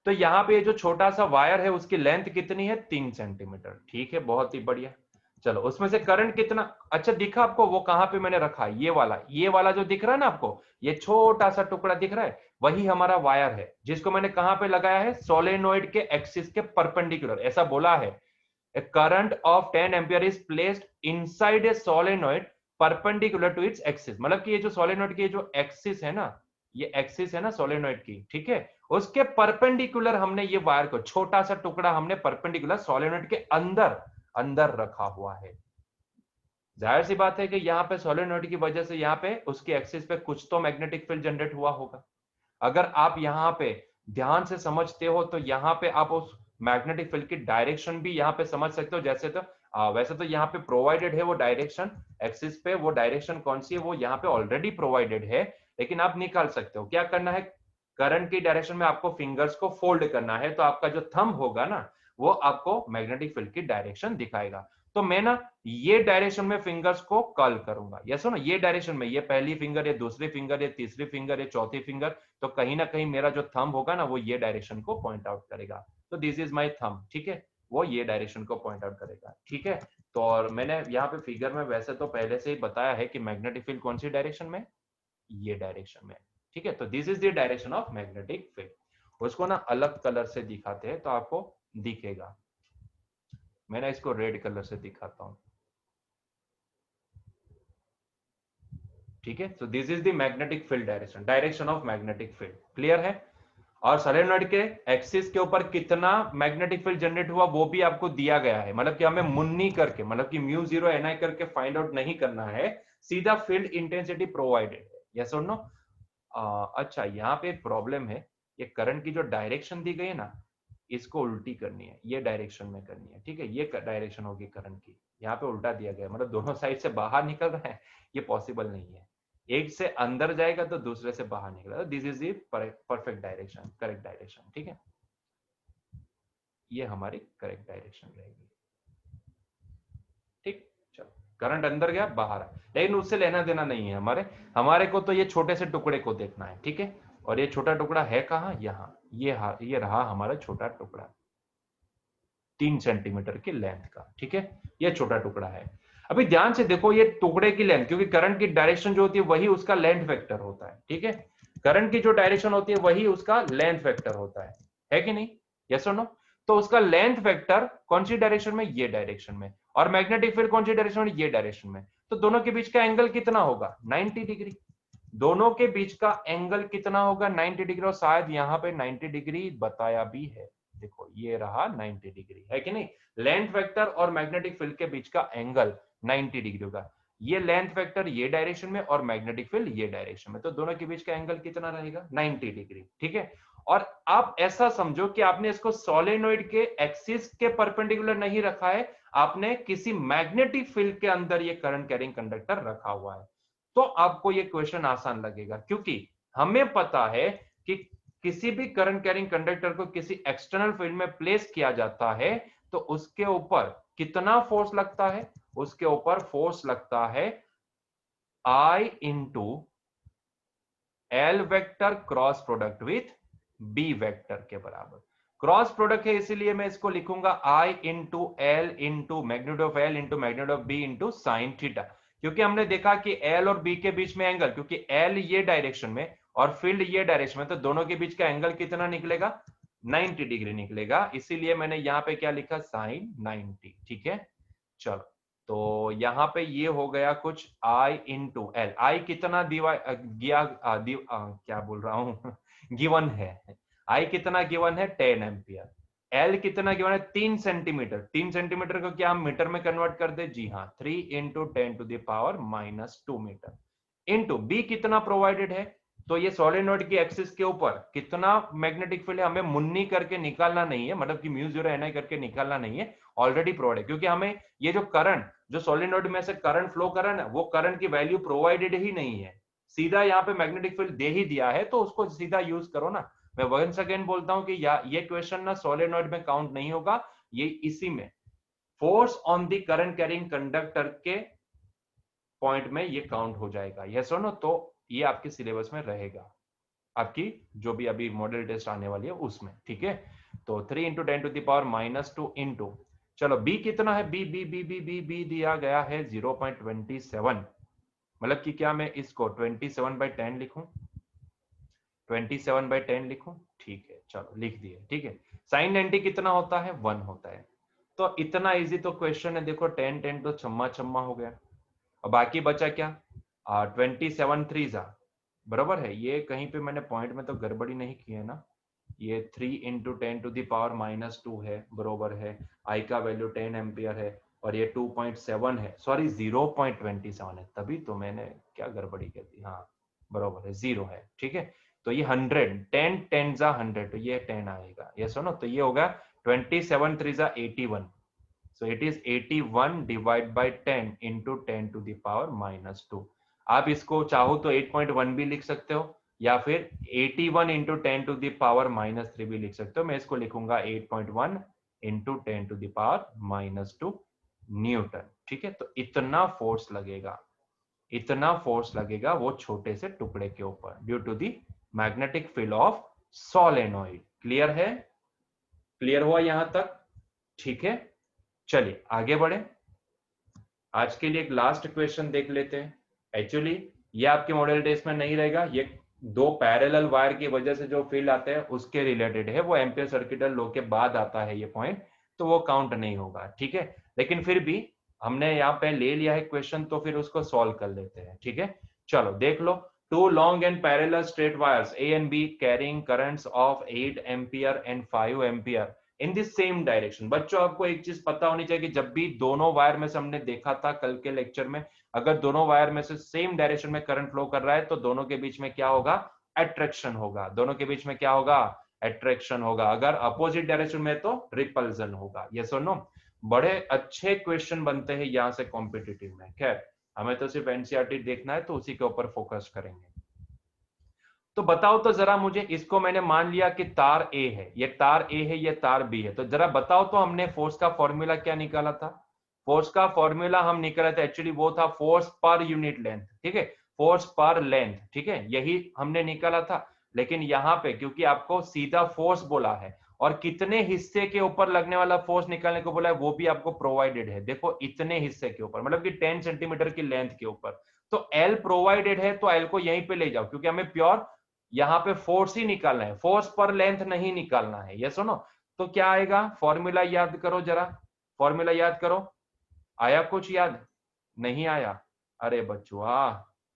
तो यहाँ पे जो छोटा सा वायर है उसकी लेंथ कितनी है? 3 सेंटीमीटर। ठीक है, बहुत ही बढ़िया। चलो उसमें से करंट कितना, अच्छा दिखा आपको वो कहां पे मैंने रखा? ये वाला जो दिख रहा है ना आपको, ये छोटा सा टुकड़ा दिख रहा है, वही हमारा वायर है, जिसको मैंने कहां पे लगाया है? सोलेनोइड के एक्सिस के परपेंडिकुलर। ऐसा बोला है, a current of 10 ampere is placed inside a solenoid perpendicular to its axis। मतलब कि ये जो सोलेनोइड की जो एक्सिस है ना, ये एक्सिस है ना सोलेनोइड की, ठीक है, उसके परपेंडिकुलर हमने ये वायर को, छोटा सा टुकड़ा हमने परपेंडिकुलर सोलेनोइड के अंदर अंदर रखा हुआ है। जाहिर सी बात है कि यहाँ पे सोलेनोइड की वजह से यहाँ पे उसकी एक्सिस पे कुछ तो मैग्नेटिक फील्ड जनरेट हुआ होगा। अगर आप यहाँ पे ध्यान से समझते हो तो यहाँ पे आप उस मैग्नेटिक फील्ड की डायरेक्शन भी यहाँ पे समझ सकते हो। जैसे तो वैसे तो यहाँ पे प्रोवाइडेड है वो डायरेक्शन, एक्सिस पे वो डायरेक्शन कौन सी है वो यहाँ पे ऑलरेडी प्रोवाइडेड है, लेकिन आप निकाल सकते हो। क्या करना है? करंट की डायरेक्शन में आपको फिंगर्स को फोल्ड करना है, तो आपका जो थंब होगा ना वो आपको मैग्नेटिक फील्ड की डायरेक्शन दिखाएगा। तो मैं ना ये डायरेक्शन में फिंगर्स को कर्ल करूंगा। ये सुनो, ये डायरेक्शन में, ये पहली फिंगर, ये दूसरी फिंगर, ये तीसरी फिंगर, ये चौथी फिंगर, तो कहीं ना कहीं मेरा जो थंब होगा ना वो ये डायरेक्शन को पॉइंट आउट करेगा। तो दिस इज माय थंब, ठीक है, वो ये डायरेक्शन को पॉइंट आउट करेगा, ठीक है। तो और मैंने यहाँ पे फिगर में वैसे तो पहले से ही बताया है कि मैग्नेटिक फील्ड कौन सी डायरेक्शन में, ये डायरेक्शन में, ठीक है। तो this is the direction of magnetic field. उसको ना अलग कलर से दिखाते हैं तो आपको दिखेगा। मैंने इसको रेड कलर से दिखाता हूं, ठीक है। तो this is the magnetic field direction, direction of magnetic field, clear है। और सोलेनोइड के एक्सिस के ऊपर कितना मैग्नेटिक फील्ड जनरेट हुआ वो भी आपको दिया गया है। मतलब कि हमें मुन्नी करके, मतलब कि म्यू 0 ni करके फाइंड आउट नहीं करना है, सीधा फील्ड इंटेंसिटी प्रोवाइडेड है। यस और नो? अच्छा यहाँ पे एक प्रॉब्लम है, ये करंट की जो डायरेक्शन दी गई है ना, इसको उल्टी करनी है, ये डायरेक्शन में करनी है, ठीक है। ये डायरेक्शन होगी करंट की, यहाँ पे उल्टा दिया गया है, मतलब दोनों साइड से बाहर निकल रहा है, ये पॉसिबल नहीं है। एक से अंदर जाएगा तो दूसरे से बाहर निकलेगा। This is the perfect direction, correct direction, ठीक है। ये हमारी करेक्ट डायरेक्शन रहेगी, ठीक। चलो, करंट अंदर गया, बाहर आया, लेकिन उससे लेना देना नहीं है हमारे हमारे को तो ये छोटे से टुकड़े को देखना है, ठीक है। और ये छोटा टुकड़ा है कहाँ? यहाँ, ये रहा हमारा छोटा टुकड़ा, 3 सेंटीमीटर की लेंथ का, ठीक है। ये छोटा टुकड़ा है। अभी ध्यान से देखो, ये टुकड़े की लेंथ, क्योंकि करंट की डायरेक्शन जो होती है वही उसका लेंथ वेक्टर होता है, ठीक है। करंट की जो डायरेक्शन होती है वही उसका लेंथ वेक्टर होता है कि नहीं? यस और नो? तो उसका लेंथ वेक्टर कौन सी डायरेक्शन में? ये डायरेक्शन में। और मैग्नेटिक फील्ड कौन सी डायरेक्शन में? ये डायरेक्शन में। तो दोनों के बीच का एंगल कितना होगा? 90 डिग्री। दोनों के बीच का एंगल कितना होगा? 90 डिग्री। और शायद यहाँ पे 90 डिग्री बताया भी है, देखो ये रहा 90 डिग्री, है कि नहीं? लेंथ वेक्टर और मैग्नेटिक फील्ड के बीच का एंगल 90 डिग्री होगा। ये लेंथ वेक्टर ये डायरेक्शन में और मैग्नेटिक फील्ड ये डायरेक्शन में, तो दोनों के बीच का एंगल कितना रहेगा? 90 डिग्री, ठीक है। और आप ऐसा समझो कि आपने इसको सोलेनोइड के एक्सिस के परपेंडिकुलर नहीं रखा है, आपने किसी मैग्नेटिक फील्ड के अंदर ये करंट कैरिंग कंडक्टर रखा हुआ है। तो आपको ये क्वेश्चन आसान लगेगा, क्योंकि हमें पता है कि किसी भी करंट कैरिंग कंडक्टर को किसी एक्सटर्नल फील्ड में प्लेस किया जाता है तो उसके ऊपर कितना फोर्स लगता है? उसके ऊपर फोर्स लगता है I into L vector cross product with B vector के बराबर। क्रॉस प्रोडक्ट है इसीलिए मैं इसको लिखूंगा I into L into magnitude of L into magnitude of B into sine theta, क्योंकि हमने देखा कि एल और बी के बीच में एंगल, क्योंकि एल ये डायरेक्शन में और फील्ड ये डायरेक्शन में, तो दोनों के बीच का एंगल कितना निकलेगा? 90 डिग्री निकलेगा, इसीलिए मैंने यहां पे क्या लिखा? साइन 90। ठीक है, चलो तो यहां पे ये हो गया कुछ I इंटू एल। आई कितना क्या बोल रहा हूं गिवन है। I कितना गिवन है? 10 एम्पियर। एल कितना गिवन है? 3 सेंटीमीटर। 3 सेंटीमीटर को क्या हम मीटर में कन्वर्ट कर दे? जी हाँ, 3 इंटू 10⁻⁻2 मीटर। इंटू बी कितना प्रोवाइडेड है? तो ये सोलेनोइड की एक्सिस के ऊपर कितना मैग्नेटिक फील्ड है हमें मुन्नी करके निकालना नहीं है, मतलब कि μ0 करके निकालना नहीं है, ऑलरेडी प्रोवाइड है, क्योंकि हमें ये जो करंट, जो सोलेनोइड में से करंट फ्लो कर रहा है ना, वो करंट की वैल्यू प्रोवाइडेड ही नहीं है, सीधा यहाँ पे मैग्नेटिक फील्ड दे ही दिया है, तो उसको सीधा यूज करो ना। मैं वंस अगेन बोलता हूं कि ये क्वेश्चन ना सोलेनोइड में काउंट नहीं होगा, ये इसी में force on the current carrying conductor के पॉइंट में ये काउंट हो जाएगा। यस और नो? तो ये आपके सिलेबस में रहेगा, आपकी जो भी अभी मॉडल टेस्ट आने वाली है उसमें। ठीक है, तो 3 इंटू 10⁻⁻2 इंटू, चलो बी कितना है? B B B B B B दिया गया है 0.27, मतलब कि क्या मैं इसको 27/10 लिखूं? 27/10 लिखूं? ठीक है, चलो लिख दिए। ठीक है, साइन 90 कितना होता है? 1 होता है। तो इतना इजी तो क्वेश्चन है, देखो 10 10 तो छम्मा छम्मा हो गया, और बाकी बचा क्या? 27 3 बराबर है, ये कहीं पे मैंने पॉइंट में तो गड़बड़ी नहीं की है ना? ये 3 इंटू 10⁻⁻2 है, बरोबर है, आई का वैल्यू 10 एम्पियर है, और ये 2.7 है, सॉरी 0.27 है, तभी तो मैंने क्या गड़बड़ी कर दी। हाँ बरोबर है, 0 है। ठीक है, तो ये 100, 10 10 जा 100, तो ये 10 आएगा। ये सुनो, तो ये होगा 27 3 जा 81, so it is 81 divide by 10 into 10⁻⁻2। आप इसको चाहो तो 8.1 भी लिख सकते हो, या फिर 81 इंटू 10⁻⁻3 भी लिख सकते हो। मैं इसको लिखूंगा 8.1 इंटू 10⁻⁻2 न्यूटन। ठीक है, तो इतना फोर्स लगेगा, इतना फोर्स लगेगा वो छोटे से टुकड़े के ऊपर, due to the magnetic field of solenoid. Clear है? क्लियर हुआ यहां तक? ठीक है, चलिए आगे बढ़े। आज के लिए एक लास्ट क्वेश्चन देख लेते हैं। एक्चुअली ये आपके मॉडल टेस्ट में नहीं रहेगा, ये दो पैरेलल वायर की वजह से जो फील्ड आते हैं उसके रिलेटेड है, वो एम्पियर सर्किटल लॉ के बाद आता है ये पॉइंट, तो वो काउंट नहीं होगा। ठीक है, लेकिन फिर भी हमने यहाँ पे ले लिया है क्वेश्चन, तो फिर उसको सॉल्व कर लेते हैं। ठीक है, चलो देख लो। Two long and parallel straight wires A and B carrying currents of 8 ampere and 5 ampere in this same direction. बच्चों आपको एक चीज पता होनी चाहिए कि जब भी दोनों वायर में से हमने देखा था कल के लेक्चर में, अगर दोनों वायर में से सेम डायरेक्शन में करंट फ्लो कर रहा है तो दोनों के बीच में क्या होगा? अट्रैक्शन होगा। दोनों के बीच में क्या होगा? अट्रैक्शन होगा। अगर अपोजिट डायरेक्शन में तो रिपल्जन होगा। यस और नो? बड़े अच्छे क्वेश्चन बनते हैं यहां से कॉम्पिटिटिव में। खैर हमें तो सिर्फ एनसीईआरटी देखना है, तो उसी के ऊपर फोकस करेंगे। तो बताओ तो जरा मुझे, इसको मैंने मान लिया कि तार ए है, ये तार ए है, ये तार बी है, तो जरा बताओ तो हमने फोर्स का फॉर्मूला क्या निकाला था? फोर्स का फॉर्मूला हम निकाला था, एक्चुअली वो था फोर्स पर यूनिट लेंथ। ठीक है, फोर्स पर लेंथ। ठीक है, यही हमने निकाला था। लेकिन यहाँ पे क्योंकि आपको सीधा फोर्स बोला है और कितने हिस्से के ऊपर लगने वाला फोर्स निकालने को बोला है, वो भी आपको प्रोवाइडेड है। देखो इतने हिस्से के ऊपर, मतलब कि 10 सेंटीमीटर की लेंथ के ऊपर, तो एल प्रोवाइडेड है, तो एल को यहीं पे ले जाओ, क्योंकि हमें प्योर यहाँ पे फोर्स ही निकालना है, फोर्स पर लेंथ नहीं निकालना है। ये सुनो, तो क्या आएगा? फॉर्मूला याद करो जरा, फॉर्मूला याद करो। आया कुछ याद? नहीं आया? अरे बच्चों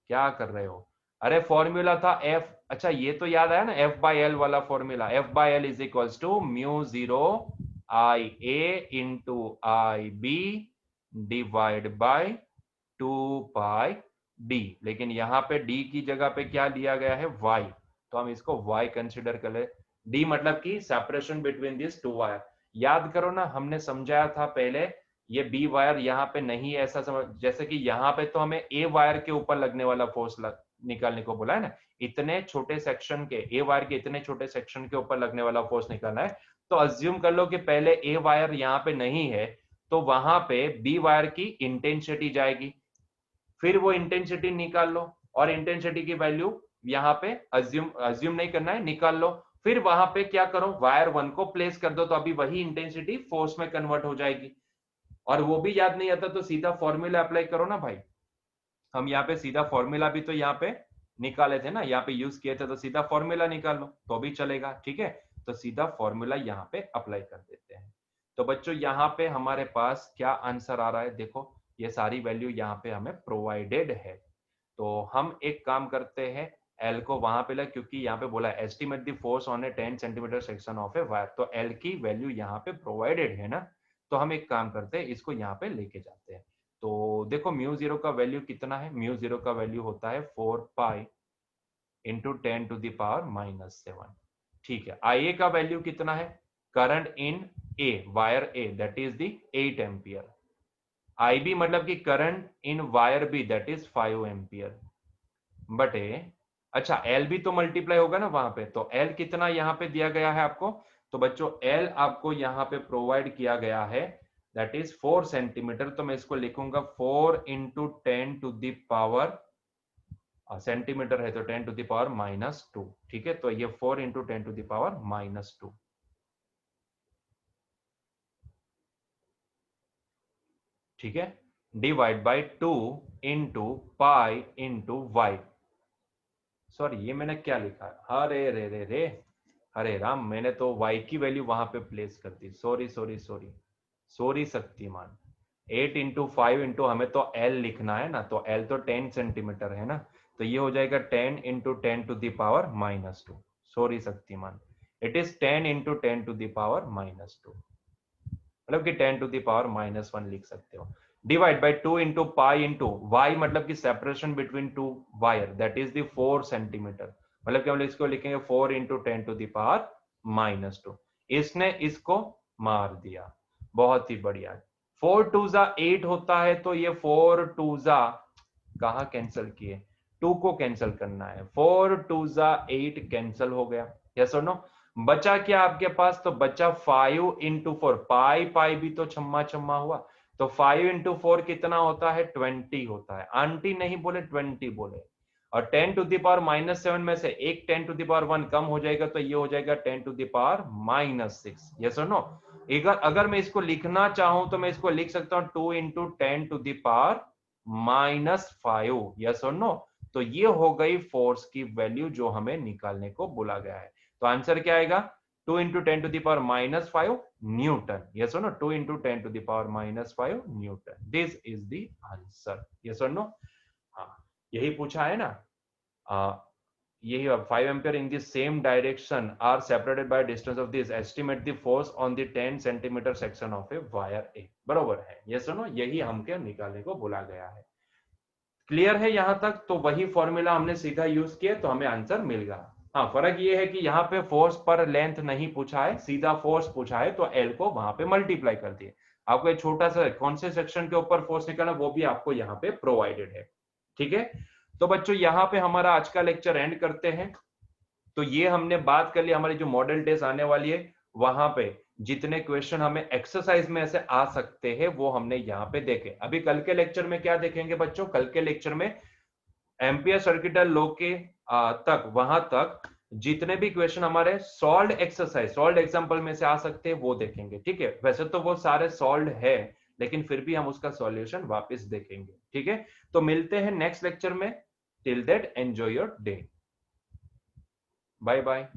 क्या कर रहे हो? अरे फॉर्मूला था एफ, अच्छा ये तो याद आया ना, एफ बाई एल वाला formula. F by L is equals to μ0 I A into I B divide by 2 D. लेकिन यहाँ पे डी की जगह पे क्या लिया गया है? वाई, तो हम इसको y कंसिडर कर ले। d मतलब कि separation between this two wire. याद करो ना, हमने समझाया था पहले, ये b वायर यहाँ पे नहीं, ऐसा समझ, जैसे कि यहाँ पे तो हमें a वायर के ऊपर लगने वाला फोर्स निकालने को बोला है ना, इतने छोटे सेक्शन के, ए वायर के इतने छोटे सेक्शन के ऊपर लगने वाला फोर्स निकालना है, तो अज्यूम कर लो कि पहले ए वायर यहाँ पे नहीं है, तो वहां पे बी वायर की इंटेंसिटी जाएगी, फिर वो इंटेंसिटी निकाल लो और इंटेंसिटी की वैल्यू यहाँ पे अज्यूम नहीं करना है, निकाल लो, फिर वहां पे क्या करो, वायर वन को प्लेस कर दो, तो अभी वही इंटेंसिटी फोर्स में कन्वर्ट हो जाएगी। और वो भी याद नहीं आता तो सीधा फॉर्मूला अप्लाई करो ना भाई, हम यहाँ पे सीधा फॉर्मूला भी तो यहाँ पे निकाले थे ना, यहाँ पे यूज किए थे, तो सीधा फॉर्मूला निकालो तो भी चलेगा, ठीक है। तो सीधा फॉर्मूला यहाँ पे अप्लाई कर देते हैं। तो बच्चों यहाँ पे हमारे पास क्या आंसर आ रहा है, देखो ये सारी वैल्यू यहाँ पे हमें प्रोवाइडेड है। तो हम एक काम करते हैं, एल को वहां पे ला, क्योंकि यहाँ पे बोला estimate the force on A 10 centimetre section of a wire, तो एल की वैल्यू यहाँ पे प्रोवाइडेड है ना, तो हम एक काम करते हैं, इसको यहाँ पे लेके जाते हैं। तो देखो म्यू जीरो का वैल्यू कितना है, म्यू जीरो का वैल्यू होता है 4 pi into 10 to the power -7, ठीक है। आई ए का वैल्यू कितना है, current in A, wire A, that is the 8 ampere. I B मतलब कि current in wire B, that is 5 ampere बटे, अच्छा एल भी तो मल्टीप्लाई होगा ना वहां पे, तो एल कितना यहाँ पे दिया गया है आपको, तो बच्चों एल आपको यहाँ पे प्रोवाइड किया गया है, दैट इज 4 सेंटीमीटर, तो मैं इसको लिखूंगा 4 into 10 to the power, centimetre है तो 10 टू द पावर -2, ठीक है। तो ये 4 इंटू 10 टू द पावर -2, ठीक है, divide by 2 into pi into Y, sorry ये मैंने क्या लिखा है, अरे रे रे रे, अरे राम, मैंने तो y की वैल्यू वहां पे प्लेस कर दी, sorry sorry sorry sorry Shaktiman. 8 into 5 into, हमें तो l लिखना है ना, तो l तो 10 सेंटीमीटर है ना, तो ये हो जाएगा 10 into 10 to the power -2, sorry Shaktimaan, it is 10 into 10 to the power -2, मतलब कि 10 टू द पावर -1 लिख सकते हो, divide by 2 into pi into Y, मतलब कि separation between two wire, that is the 4 centimetre, मतलब कि हम इसको लिखेंगे 4 इंटू 10 टू द पावर -2, इसने इसको मार दिया, बहुत ही बढ़िया। 4 टू जा 8 होता है, तो ये 4 टू जा कहा कैंसिल किए, 2 को कैंसिल करना है, 4 टू जा 8 कैंसिल हो गया, यस और नो, बचा क्या आपके पास, तो बचा 5 इंटू 4, पाई पाई भी तो छम्मा छम्मा हुआ, तो 5 इंटू 4 कितना होता है, 20 होता है, आंटी नहीं बोले 20 बोले, और 10 टू द पावर -7 में से एक 10 टू द पावर 1 कम हो जाएगा, तो ये हो जाएगा 10 टू द पावर -6, यस और नो। अगर मैं इसको लिखना चाहूं तो मैं इसको लिख सकता हूं 2 into 10 to the power -5, yes और नो। तो ये हो गई फोर्स की वैल्यू जो हमें निकालने को बोला गया है, तो आंसर क्या आएगा, 2 into 10 to the power -5 newton, yes और no, 2 into 10 to the power -5 newton, this is the answer, yes और नो। हाँ यही पूछा है ना, यही 5 ampere in the same direction are separated by distance of this, estimate the force on the 10 centimetre section of a wire A, बरोबर है, यस और नो, यही हमके निकालने को बोला गया है। क्लियर है यहां तक, तो वही फॉर्मूला हमने सीधा यूज किया तो हमें आंसर मिल गया। हाँ फर्क ये है कि यहाँ पे फोर्स पर लेंथ नहीं पूछा है, सीधा फोर्स पूछा है, तो एल को वहां पे मल्टीप्लाई कर दिए, आपको एक छोटा सा कौन से सेक्शन के ऊपर फोर्स निकालना वो भी आपको यहाँ पे प्रोवाइडेड है, ठीक है। तो बच्चों यहाँ पे हमारा आज का लेक्चर एंड करते हैं। तो ये हमने बात कर ली, हमारी जो मॉडल टेस्ट आने वाली है वहां पे जितने क्वेश्चन हमें एक्सरसाइज में ऐसे आ सकते हैं वो हमने यहाँ पे देखे। अभी कल के लेक्चर में क्या देखेंगे बच्चों, कल के लेक्चर में एम्पियर सर्किटल लॉ के तक, वहां तक जितने भी क्वेश्चन हमारे सॉल्व एक्सरसाइज, सॉल्व एग्जांपल में से आ सकते हैं वो देखेंगे, ठीक है। वैसे तो वो सारे सॉल्व है, लेकिन फिर भी हम उसका सॉल्यूशन वापस देखेंगे, ठीक है। तो मिलते हैं नेक्स्ट लेक्चर में, till that enjoy your day, bye bye.